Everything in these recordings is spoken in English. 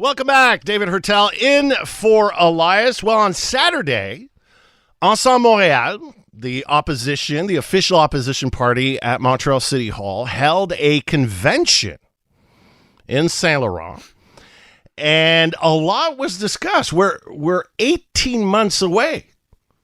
Welcome back. David Hertel in for Elias. Well, on Saturday, Ensemble Montreal, the opposition, the official opposition party at Montreal City Hall, held a convention in Saint Laurent, and a lot was discussed. We're 18 months away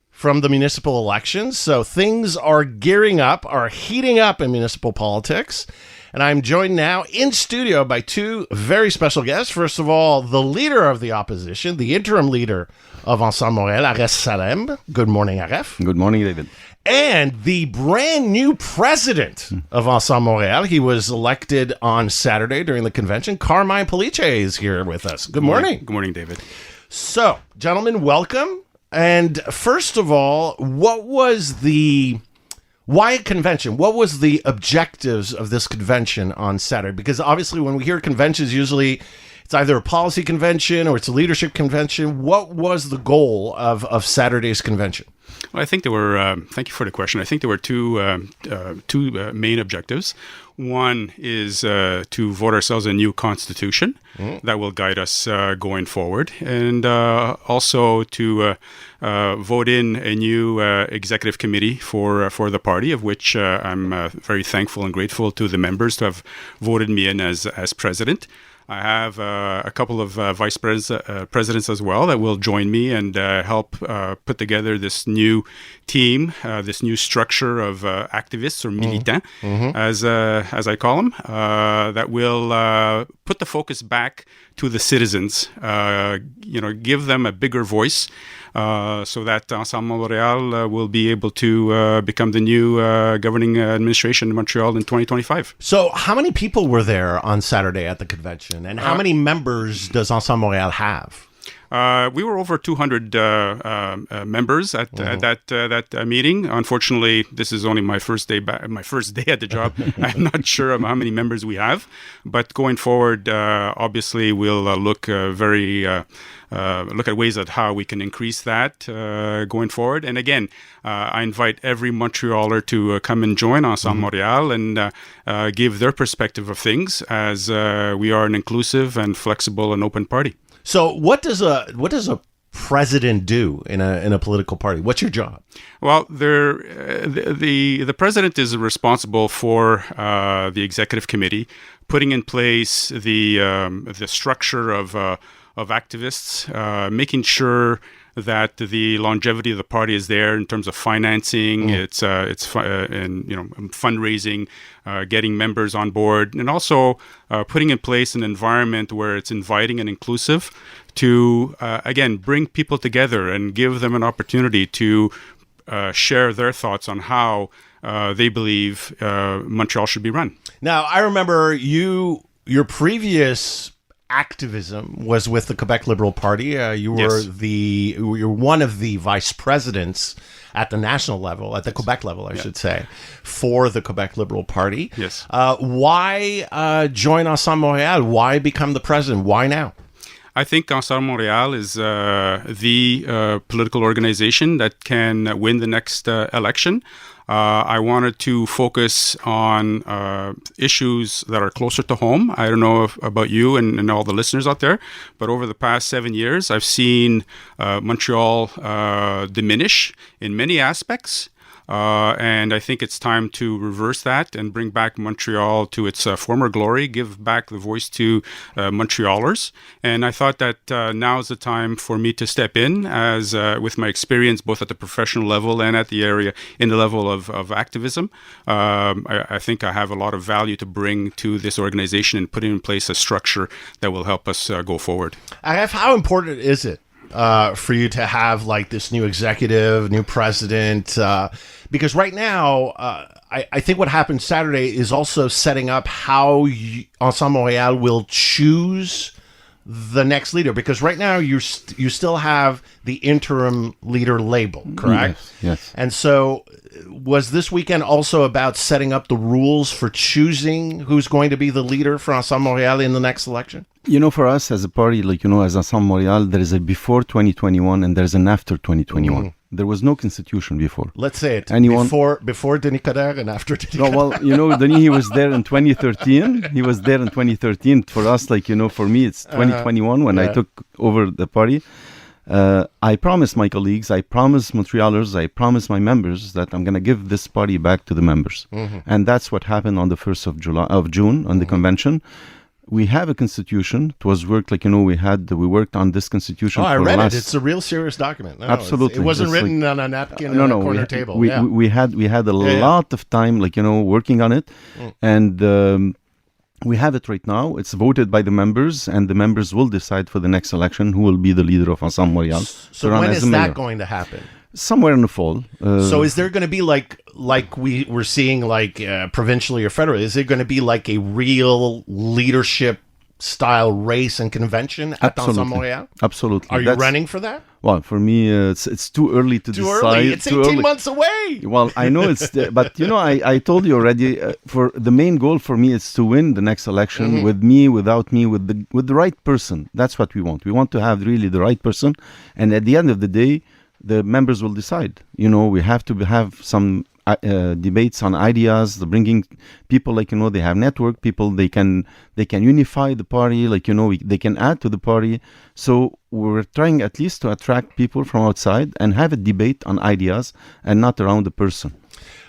from the municipal elections, so things are gearing up, are heating up in municipal politics. And I'm joined now in studio by two very special guests. First of all, the leader of the opposition, the interim leader of Ensemble Montreal, Aref Salem. Good morning, Aref. Good morning, David. And the brand new president of Ensemble Montreal. He was elected on Saturday during the convention. Carmine Pollice is here with us. Good morning. Good morning, David. So, gentlemen, welcome. And first of all, why a convention? What was the objectives of this convention on Saturday? Because obviously when we hear conventions, usually it's either a policy convention or it's a leadership convention. What was the goal of Saturday's convention? Well, I think there were, thank you for the question. I think there were two main objectives. One is to vote ourselves a new constitution that will guide us going forward, and also to vote in a new executive committee for the party, of which I'm very thankful and grateful to the members to have voted me in as president. I have a couple of vice presidents as well that will join me and help put together this new team, this new structure of activists or militants, as I call them, that will put the focus back to the citizens, give them a bigger voice, so that Ensemble Montreal will be able to become the new governing administration in Montreal in 2025. So how many people were there on Saturday at the convention, and how many members does Ensemble Montreal have? We were over 200 members at that meeting. Unfortunately, this is only my first day at the job. I'm not sure of how many members we have, but going forward, obviously, we'll look at ways at how we can increase that going forward. And again, I invite every Montrealer to come and join Ensemble Montreal and give their perspective of things, as we are an inclusive and flexible and open party. So what does a president do in a political party? What's your job? Well, the president is responsible for the executive committee, putting in place the structure of activists, making sure that the longevity of the party is there in terms of financing, fundraising, getting members on board, and also putting in place an environment where it's inviting and inclusive to, again, bring people together and give them an opportunity to share their thoughts on how they believe Montreal should be run. Now, I remember your previous activism was with the Quebec Liberal Party. You were you're one of the vice presidents at the national level, at the Quebec level, I should say, for the Quebec Liberal Party. Yes. Why join Ensemble Montreal? Why become the president? Why now? I think Ensemble Montreal is the political organization that can win the next election. I wanted to focus on issues that are closer to home. I don't know about you and all the listeners out there, but over the past 7 years, I've seen Montreal diminish in many aspects. And I think it's time to reverse that and bring back Montreal to its former glory, give back the voice to Montrealers. And I thought that now is the time for me to step in, as with my experience both at the professional level and at the area in the level of activism. I think I have a lot of value to bring to this organization and putting in place a structure that will help us go forward. Aref, how important is it for you to have like this new executive, new president? Because right now, I think what happened Saturday is also setting up how Ensemble Montreal will choose the next leader. Because right now, you still have the interim leader label, correct? Yes. And so was this weekend also about setting up the rules for choosing who's going to be the leader for Ensemble Montreal in the next election? For us as a party, as Ensemble Montreal, there is a before 2021 and there's an after 2021. There was no constitution before. Let's say it. Anyone- Before Denis Coderre and after Denis No, Coderre. well, Denis, he was there in 2013. He was there in 2013. For us, for me, it's 2021 when I took over the party. I promised my colleagues, I promised Montrealers, I promised my members that I'm going to give this party back to the members. And that's what happened on the 1st of June on the convention. We have a constitution. It was worked we worked on this constitution. I for read last, it. It's a real serious document. No, Absolutely. It wasn't It's written on a napkin on a corner table. We had a lot of time, working on it. And we have it right now. It's voted by the members, and the members will decide for the next election who will be the leader of Ensemble Montreal. So when is that going to happen? Somewhere in the fall. So is there going to be like we were seeing provincially or federally? Is it going to be like a real leadership style race and convention at Ensemble Montreal? Absolutely. Are you running for that? Well, for me, it's too early to decide. Early. It's 18 months away. Well, I know it's, but I told you already. For the main goal for me is to win the next election with me, without me, with the right person. That's what we want. We want to have really the right person, and at the end of the day, the members will decide. We have to have some debates on ideas, the bringing people they have network people, they can unify the party, they can add to the party. So we're trying at least to attract people from outside and have a debate on ideas and not around the person.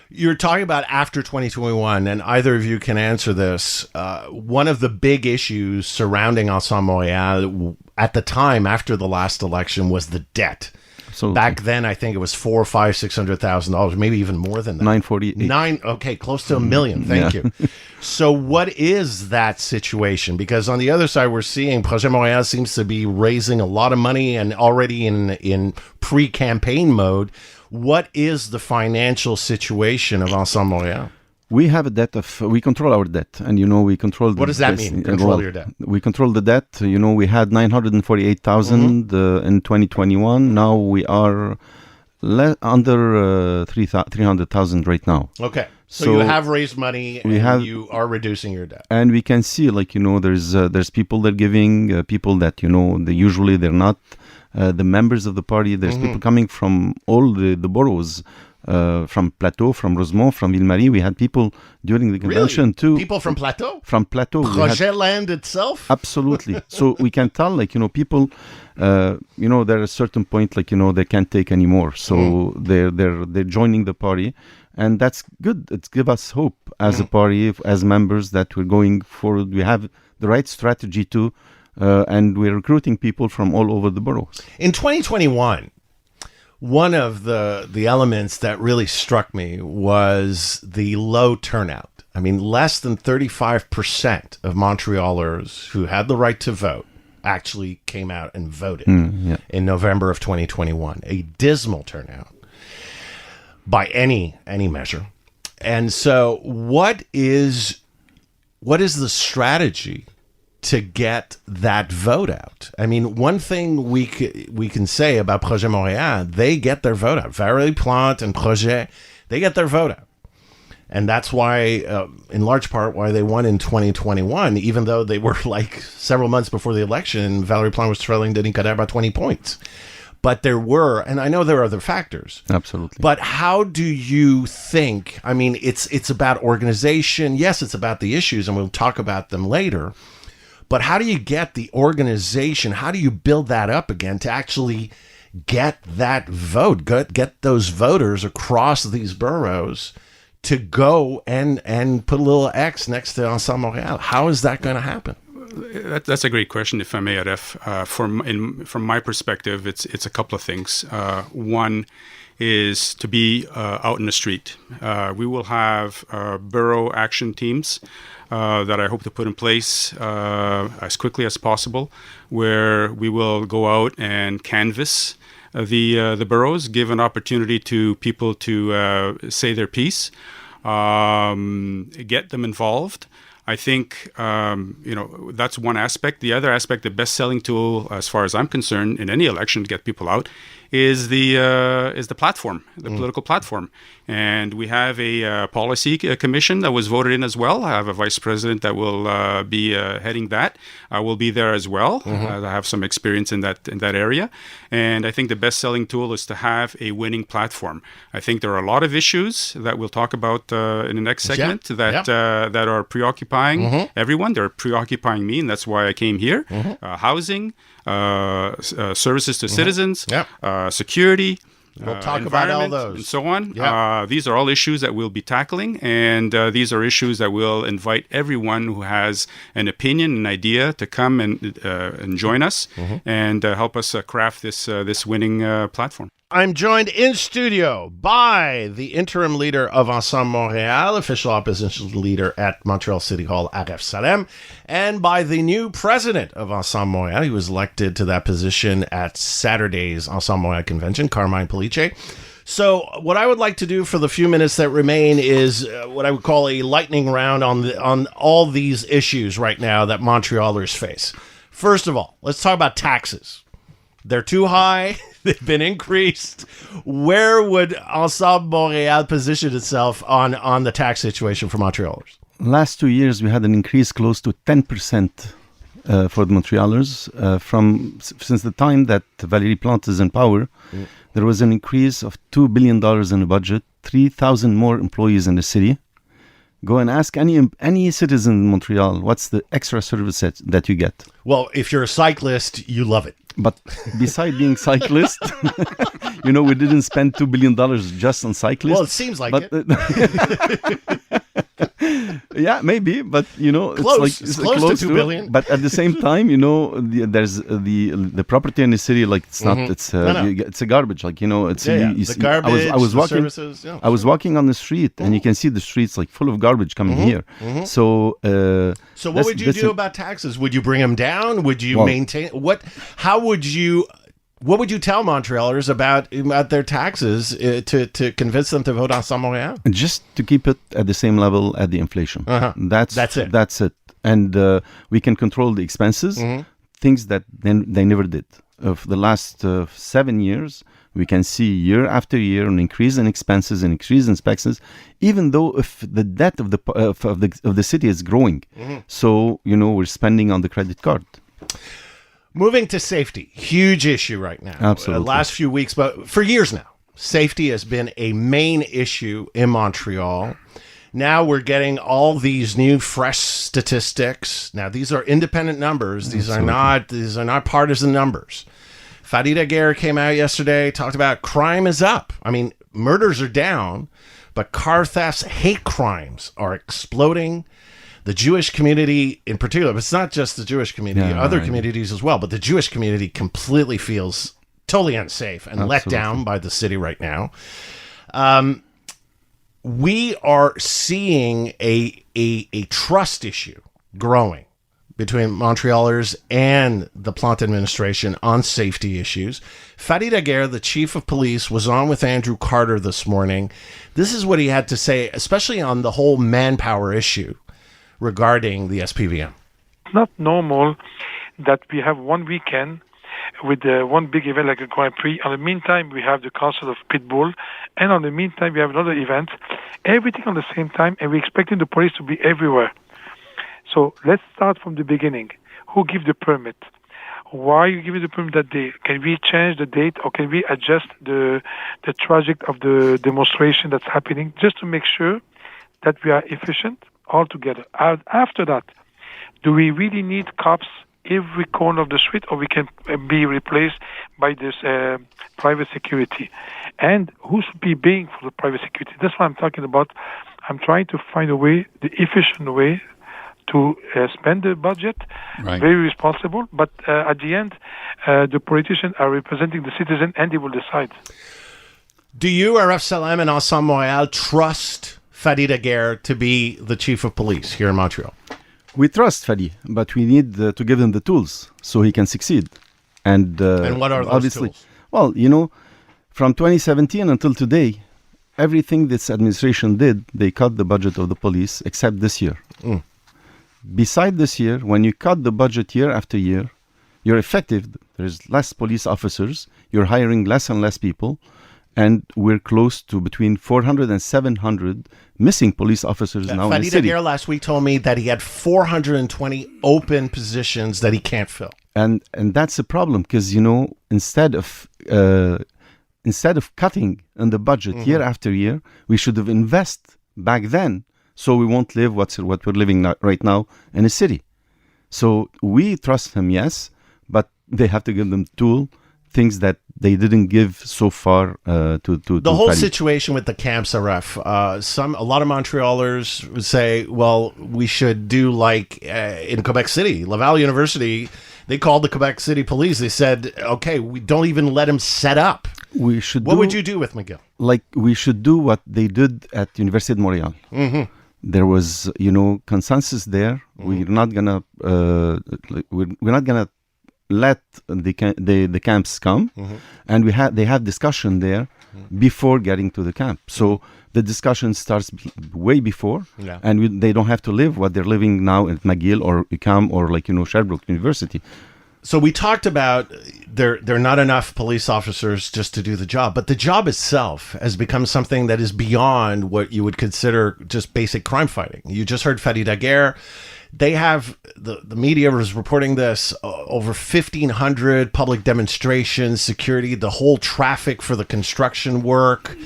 You're talking about after 2021, and either of you can answer this. One of the big issues surrounding Ensemble Montreal at the time after the last election was the debt. Absolutely. Back then, I think it was $600,000, maybe even more than that. $948,000. Okay, close to $1 million. Thank you. So, what is that situation? Because on the other side, we're seeing Projet Montréal seems to be raising a lot of money and already in pre-campaign mode. What is the financial situation of Ensemble Montréal? We have a debt we control our debt, and we control. What does that mean? Control your debt. We control the debt. We had 948,000 in 2021. Now we are under 300,000 right now. Okay, so you have raised money, and you are reducing your debt. And we can see, there's people that are giving, people that they're not the members of the party. There's people coming from all the boroughs. From Plateau, from Rosemont, from Ville-Marie. We had people during the convention too. People from Plateau? From Plateau. Projet land itself? Absolutely. So we can tell, people, there at a certain point, they can't take anymore. So they're joining the party. And that's good. It gives us hope as a party, as members, that we're going forward. We have the right strategy too. And we're recruiting people from all over the boroughs. In 2021, one of the elements that really struck me was the low turnout. I mean, less than 35% of Montrealers who had the right to vote actually came out and voted in November of 2021. A dismal turnout by any measure. And so what is the strategy to get that vote out? I mean, one thing we can say about Projet Montréal, they get their vote out. Valérie Plante and Projet, they get their vote out. And that's why, in large part, why they won in 2021, even though they were several months before the election, Valérie Plante was trailing Denis Coderre by 20 points. But there were, and I know there are other factors. Absolutely. But how do you think, I mean, it's about organization. Yes, it's about the issues, and we'll talk about them later. But how do you get the organization? How do you build that up again to actually get that vote, get those voters across these boroughs to go and put a little X next to Ensemble Montréal? How is that going to happen? That's a great question, if I may, Aref. From my perspective, it's a couple of things. One is to be out in the street. We will have borough action teams that I hope to put in place as quickly as possible, where we will go out and canvass the boroughs, give an opportunity to people to say their piece, get them involved. I think, that's one aspect. The other aspect, the best-selling tool, as far as I'm concerned, in any election to get people out, is the platform, the political platform. And we have a policy commission that was voted in as well. I have a vice president that will be heading that. I will be there as well. I have some experience in that area. And I think the best-selling tool is to have a winning platform. I think there are a lot of issues that we'll talk about in the next segment that are preoccupying everyone. They're preoccupying me, and that's why I came here. Housing, services to citizens, security. We'll talk about all those. And so on. These are all issues that we'll be tackling, and these are issues that will invite everyone who has an opinion, an idea, to come and join us and help us craft this winning platform. I'm joined in studio by the interim leader of Ensemble Montreal, official opposition leader at Montreal City Hall, Aref Salem, and by the new president of Ensemble Montreal. He was elected to that position at Saturday's Ensemble Montreal convention, Carmine Pollice. So what I would like to do for the few minutes that remain is what I would call a lightning round on all these issues right now that Montrealers face. First of all, let's talk about taxes. They're too high. They've been increased. Where would Ensemble Montreal position itself on the tax situation for Montrealers? Last 2 years, we had an increase close to 10% for the Montrealers. Since the time that Valérie Plante is in power, there was an increase of $2 billion in the budget, 3,000 more employees in the city. Go and ask any citizen in Montreal, what's the extra service that you get? Well, if you're a cyclist, you love it. But beside being cyclist, we didn't spend $2 billion just on cyclists. Well, it seems like it. Yeah, maybe, but close. It's close to $2 billion. But at the same time, there's the property in the city, like it's not. It's it's a garbage. Like it's the garbage. I was walking. Services, I was walking on the street, and you can see the streets like full of garbage coming here. So what would you do about taxes? Would you bring them down? Would you maintain what? How would you? What would you tell Montrealers about their taxes to convince them to vote Ensemble Montreal? Just to keep it at the same level as the inflation. That's it. That's it. And we can control the expenses, things that they never did. Of the last 7 years, we can see year after year an increase in expenses and increase in expenses, even though if the debt of the city is growing. So we're spending on the credit card. Moving to safety, huge issue right now. Absolutely. Last few weeks, but for years now, safety has been a main issue in Montreal. Now we're getting all these new fresh statistics. Now these are independent numbers. These are not partisan numbers. Fadi Daguerre came out yesterday, talked about crime is up. I mean, murders are down, but car thefts, hate crimes are exploding. The Jewish community in particular, but it's not just the Jewish community, other communities as well, but the Jewish community completely feels totally unsafe and let down by the city right now. We are seeing a trust issue growing between Montrealers and the Plante administration on safety issues. Fadi Daguerre, the chief of police, was on with Andrew Carter this morning. This is what he had to say, especially on the whole manpower issue regarding the SPVM. It's not normal that we have one weekend with one big event like a Grand Prix. On the meantime, we have the concert of Pitbull. And on the meantime, we have another event. Everything on the same time, and we're expecting the police to be everywhere. So let's start from the beginning. Who gives the permit? Why are you giving the permit that day? Can we change the date, or can we adjust the trajectory of the demonstration that's happening, just to make sure that we are efficient altogether? After that, do we really need cops every corner of the street, or we can be replaced by this private security? And who should be paying for the private security? That's what I'm talking about. I'm trying to find a way, the efficient way, to spend the budget, very responsible. But at the end, the politicians are representing the citizen, and they will decide. Do you, Aref Salem and Ensemble Montreal, trust Fadi Daguerre to be the chief of police here in Montreal? We trust Fadi, but we need to give him the tools so he can succeed. And what are those tools? Well, from 2017 until today, everything this administration did, they cut the budget of the police, except this year. Beside this year, when you cut the budget year after year, you're effective. There's less police officers. You're hiring less and less people. And we're close to between 400 and 700 missing police officers now in the Farid city. Daguerre last week told me that he had 420 open positions that he can't fill. And that's a problem because, instead of cutting in the budget year after year, we should have invested back then so we won't live what we're living right now in a city. So we trust him, yes, but they have to give them things that they didn't give so far to the whole Farid. situation with the camps, Aref. A lot of Montrealers would say, well, we should do like in Quebec City, Laval University. They called the Quebec City police. They said, okay, we don't even let him set up. We should. What would you do with McGill? Like we should do what they did at Université de Montréal. Mm-hmm. There was, consensus there. We're not gonna let the camps come, and they have discussion there before getting to the camp. So the discussion starts way before, and they don't have to live what they're living now at McGill or UQAM or Sherbrooke University. So we talked about there are not enough police officers just to do the job, but the job itself has become something that is beyond what you would consider just basic crime fighting. You just heard Farid Daguerre. They have, the media was reporting this, over 1,500 public demonstrations, security, the whole traffic for the construction work.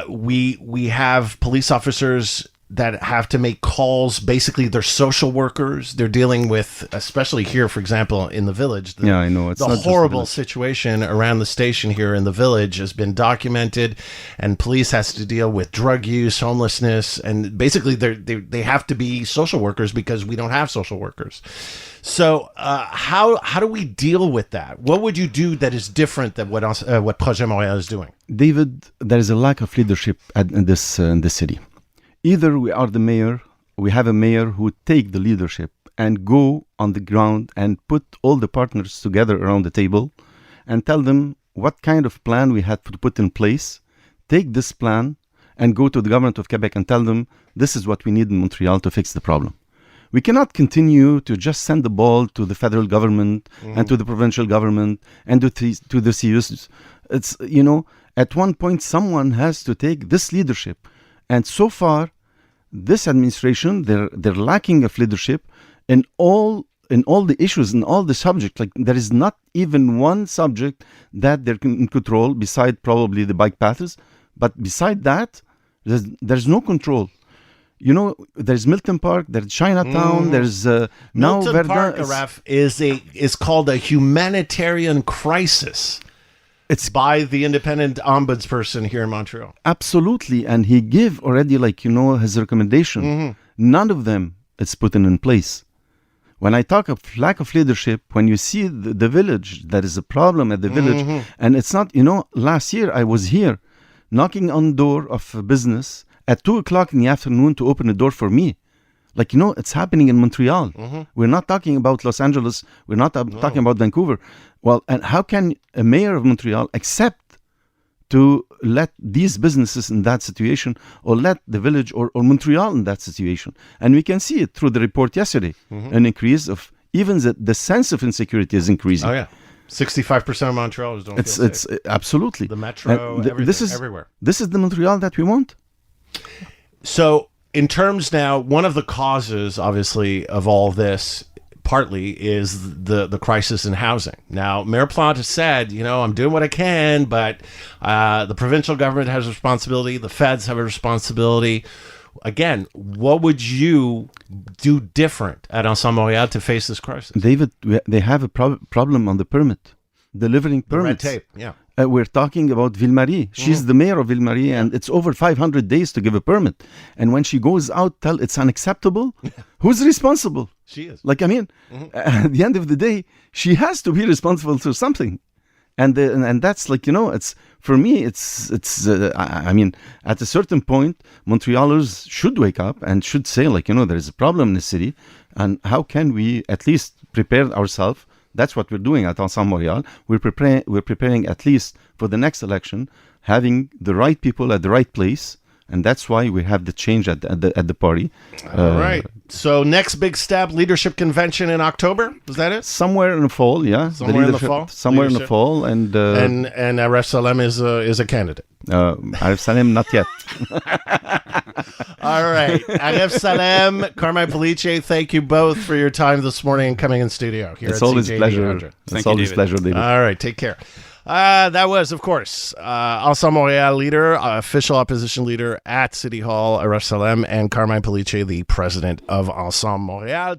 We have police officers that have to make calls. Basically, they're social workers. They're dealing with, especially here, for example, in the village. I know. It's the not horrible just situation around the station here in the village has been documented, and police has to deal with drug use, homelessness, and basically they have to be social workers because we don't have social workers. So how do we deal with that? What would you do that is different than what Projet Montréal is doing? David, there is a lack of leadership in this city. Either we are the mayor, we have a mayor who take the leadership and go on the ground and put all the partners together around the table and tell them what kind of plan we had to put in place, take this plan and go to the government of Quebec and tell them this is what we need in Montreal to fix the problem. We cannot continue to just send the ball to the federal government and to the provincial government and to the CUs. It's, at one point someone has to take this leadership. And so far, this administration, they're lacking of leadership in all the issues, in all the subjects. Like there is not even one subject that they're in control beside probably the bike paths. But beside that, there's no control. There's Milton Park, there's Chinatown, there's now Milton Verdun. Park, Aref, is called a humanitarian crisis. It's by the independent ombudsperson here in Montreal. Absolutely. And he gave already, his recommendation. None of them is put in place. When I talk of lack of leadership, when you see the village, there is a problem at the village. And it's not, last year I was here knocking on the door of a business at 2:00 in the afternoon to open a door for me. It's happening in Montreal. We're not talking about Los Angeles. We're not talking about Vancouver. Well, and how can a mayor of Montreal accept to let these businesses in that situation or let the village or Montreal in that situation? And we can see it through the report yesterday. An increase of even the sense of insecurity is increasing. Oh, yeah. 65% of Montrealers don't feel safe. It's absolutely. The metro, everything, everywhere. This is the Montreal that we want. So in terms now, one of the causes, obviously, of all this partly is the crisis in housing. Now, Mayor Plante has said, I'm doing what I can, but the provincial government has a responsibility. The feds have a responsibility. Again, what would you do different at Ensemble Montreal to face this crisis? David, they have a problem on the permit, delivering permits. The red tape, yeah. We're talking about Ville-Marie. She's the mayor of Ville-Marie, and it's over 500 days to give a permit. And when she goes out, tell it's unacceptable. Who's responsible? She is. At the end of the day, she has to be responsible for something. And that's it's for me. It's at a certain point, Montrealers should wake up and should say there is a problem in the city, and how can we at least prepare ourselves? That's what we're doing at Ensemble Montreal. We're preparing at least for the next election, having the right people at the right place, And that's why we have the change at the party. All right. So next big step, leadership convention in October. Was that it? Somewhere in the fall, yeah. Somewhere in the fall? Somewhere in the Leadership. fall. And Aref Salem is a candidate. Aref Salem, not yet. All right. Aref Salem, Carmine Pollice, thank you both for your time this morning and coming in studio here It's at always CJD pleasure. 100. It's always pleasure, David. All right. Take care. That was, of course, Ensemble Montreal leader, official opposition leader at City Hall, Aref Salem, and Carmine Pollice, the president of Ensemble Montreal.